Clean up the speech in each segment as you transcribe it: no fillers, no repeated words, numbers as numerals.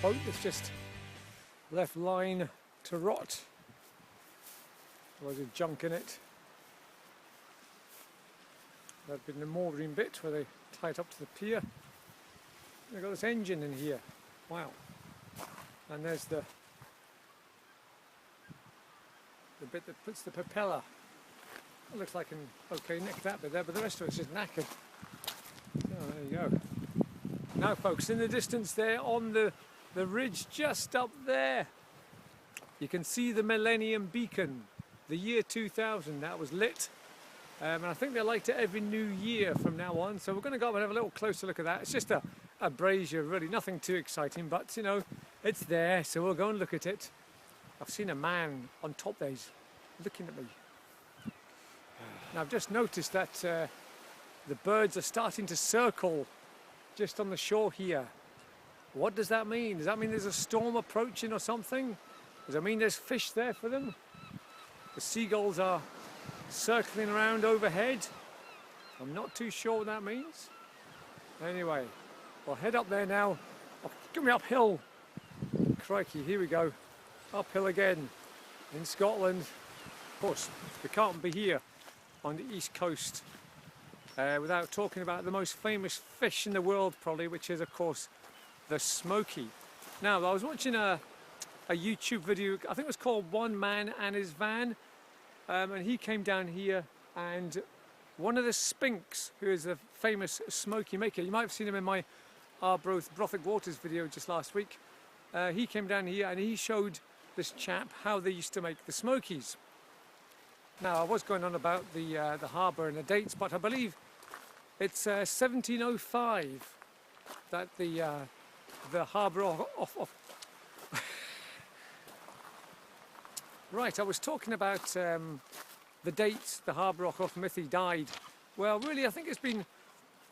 boat that's just left lying to rot. Loads of junk in it. That'd been the mooring bit where they tie it up to the pier. They've got this engine in here. Wow. And there's the bit that puts the propeller. It looks like an okay nick that bit there, but the rest of it's just knackered. Oh, there you go. Now folks, in the distance there on the ridge just up there, you can see the Millennium Beacon, the year 2000, that was lit. And I think they light it every new year from now on, so we're going to go up and have a little closer look at that. It's just a brazier, really, nothing too exciting, but you know, it's there, so we'll go and look at it. I've seen a man on top there, he's looking at me. Now I've just noticed that the birds are starting to circle just on the shore here. What does that mean? Does that mean there's a storm approaching or something? Does that mean there's fish there for them? The seagulls are circling around overhead. I'm not too sure what that means. Anyway, we'll head up there now. Oh, get me uphill. Crikey, here we go. Uphill again in Scotland. Of course, we can't be here on the east coast without talking about the most famous fish in the world probably, which is of course the smoky. Now I was watching a YouTube video, I think it was called One Man and His Van, and he came down here, and one of the Spinks, who is a famous smoky maker, you might have seen him in my Arbroath Waters video just last week, he came down here and he showed this chap how they used to make the Smokies. Now I was going on about the harbour and the dates, but I believe it's 1705 that the harbour of Right, I was talking about the dates the harbour of Auchmithie died. Well, really, I think it's been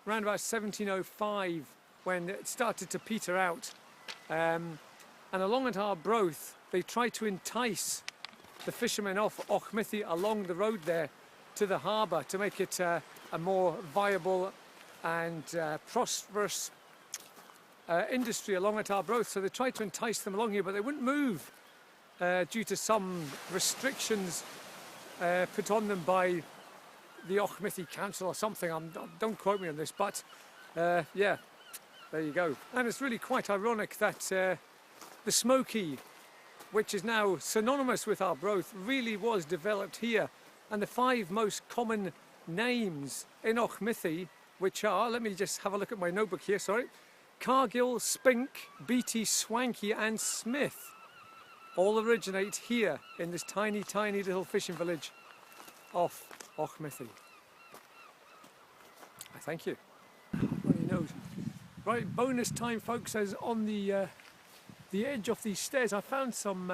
around about 1705 when it started to peter out. And along at Arbroath, they tried to entice the fishermen off Auchmithie along the road there to the harbour to make it a more viable and prosperous industry along at Arbroath. So they tried to entice them along here, but they wouldn't move due to some restrictions put on them by the Auchmithie Council or something. Don't quote me on this, but yeah, there you go. And it's really quite ironic that the smoky, which is now synonymous with Arbroath, really was developed here. And the 5 most common names in Auchmithie, which are, let me just have a look at my notebook here, sorry, Cargill, Spink, Beatty, Swanky and Smith, all originate here in this tiny, tiny little fishing village of Auchmithie. I thank you. Bloody nose. Right, bonus time folks, as on the edge of these stairs I found some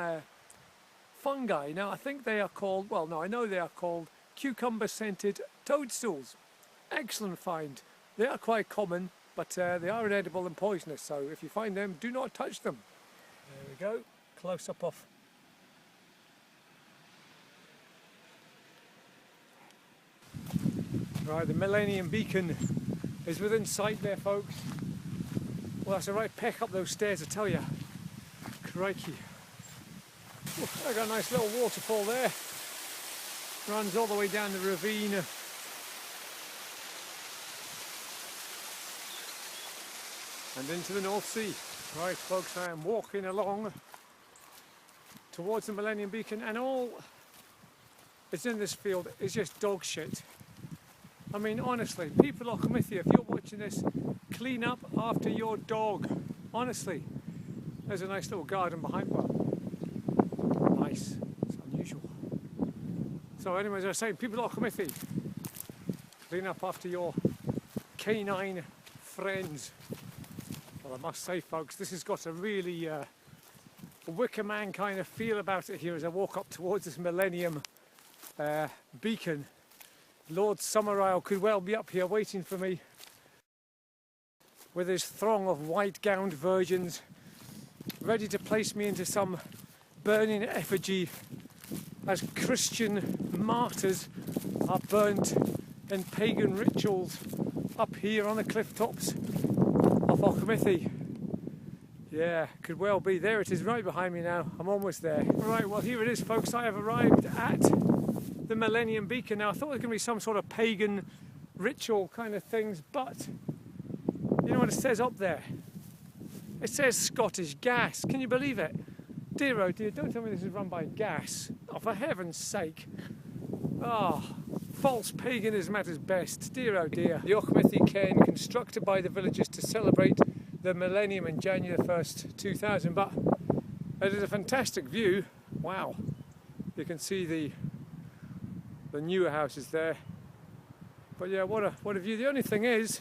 fungi. Now I think they are called, well no, I know they are called cucumber scented toadstools. Excellent find. They are quite common, but they are inedible and poisonous, so if you find them, do not touch them. There we go, close up of right, the Millennium Beacon is within sight there folks. Well, that's a right peck up those stairs, I tell you. Crikey. Oh, I got a nice little waterfall there. Runs all the way down the ravine. And into the North Sea. Right folks, I am walking along towards the Millennium Beacon, and all that's in this field is just dog shit. I mean, honestly, people of Auchmithie, if you're watching this, clean up after your dog. Honestly. There's a nice little garden behind. Well, nice. It's unusual. So anyways, I was saying, people of Auchmithie, clean up after your canine friends. Well, I must say, folks, this has got a really Wicker Man kind of feel about it here as I walk up towards this Millennium Beacon. Lord Summerisle could well be up here waiting for me with his throng of white-gowned virgins ready to place me into some burning effigy as Christian martyrs are burnt in pagan rituals up here on the cliff tops of Auchmithie. Yeah, could well be. There it is, right behind me now. I'm almost there. Right, well here it is, folks. I have arrived at the Millennium Beacon. Now I thought it was going to be some sort of pagan ritual kind of things, but you know what it says up there? It says Scottish gas. Can you believe it? Dear oh dear, don't tell me this is run by gas. Oh, for heaven's sake. Oh, false paganism at its best. Dear oh dear. The Auchmithie cairn constructed by the villagers to celebrate the millennium in January 1st, 2000. But it is a fantastic view. Wow. You can see the newer houses there. But yeah, what a view. The only thing is,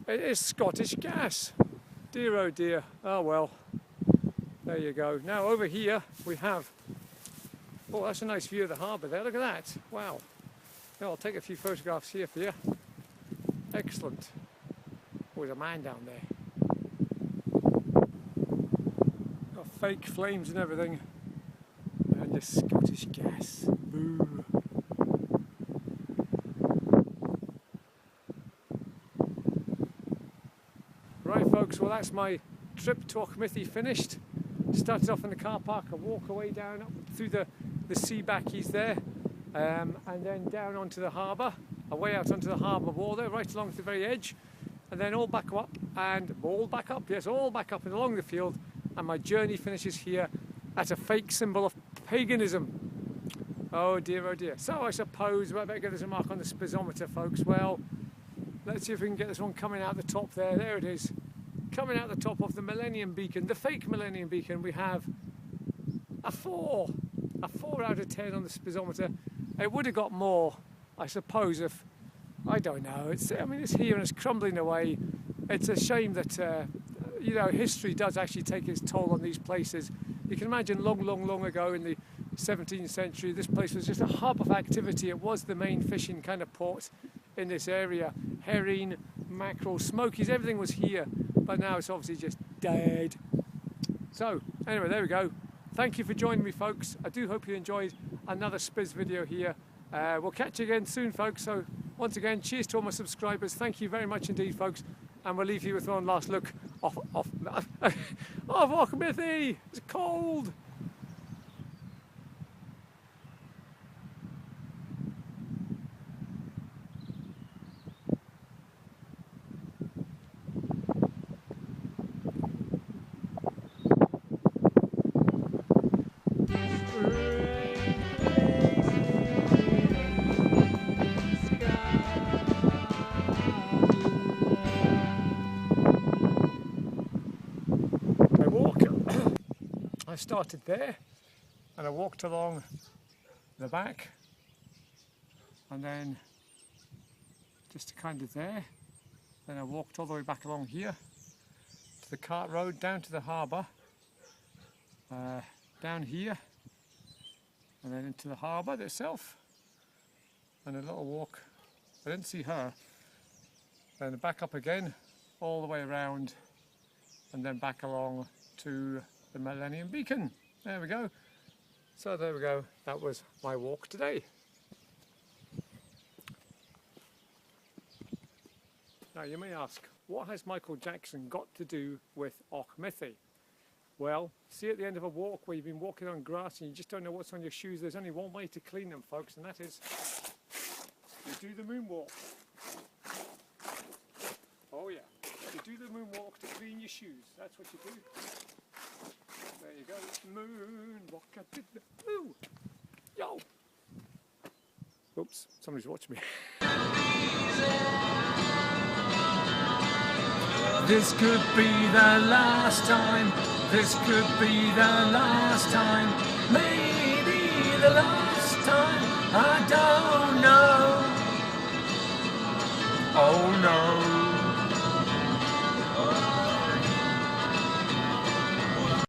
it is Scottish gas. Dear oh dear. Oh well. There you go. Now over here we have, oh that's a nice view of the harbour there. Look at that. Wow. Now I'll take a few photographs here for you. Excellent. Oh, there's a man down there. Got fake flames and everything. And the Scottish gas. Boo. Right folks, well that's my trip to Auchmithie finished. Started off in the car park, a walk away down up through the sea backies there, and then down onto the harbour, away out onto the harbour wall there, right along to the very edge, and then all back up and all back up and along the field, and my journey finishes here at a fake symbol of paganism. Oh dear, so I suppose I better get this a mark on the spizometer, folks. Well, let's see if we can get this one coming out the top there. There it is. Coming out the top of the Millennium Beacon, the fake Millennium Beacon, we have a 4 out of 10 on the spizometer. It would have got more, I suppose, if, I don't know, it's here and it's crumbling away. It's a shame that, you know, history does actually take its toll on these places. You can imagine long ago in the 17th century, this place was just a hub of activity. It was the main fishing kind of port in this area. Herring, mackerel, Smokies, everything was here. But now it's obviously just dead. So, anyway, there we go. Thank you for joining me, folks. I do hope you enjoyed another Spiz video here. We'll catch you again soon, folks. So, once again, cheers to all my subscribers. Thank you very much indeed, folks. And we'll leave you with one last look off Auchmithie. It's cold. I started there and I walked along the back and then just kind of there, then I walked all the way back along here to the cart road down to the harbour, down here and then into the harbour itself, and a little walk. I didn't see her. Then back up again all the way around and then back along to the Millennium Beacon. There we go. So there we go. That was my walk today. Now you may ask, what has Michael Jackson got to do with Auchmithie? Well, see at the end of a walk where you've been walking on grass and you just don't know what's on your shoes, there's only one way to clean them, folks, and that is you do the moonwalk. Oh yeah, you do the moonwalk to clean your shoes. That's what you do. There you go, moonwalk, I did the ooh, yo. Oops, somebody's watching me. This could be the last time. This could be the last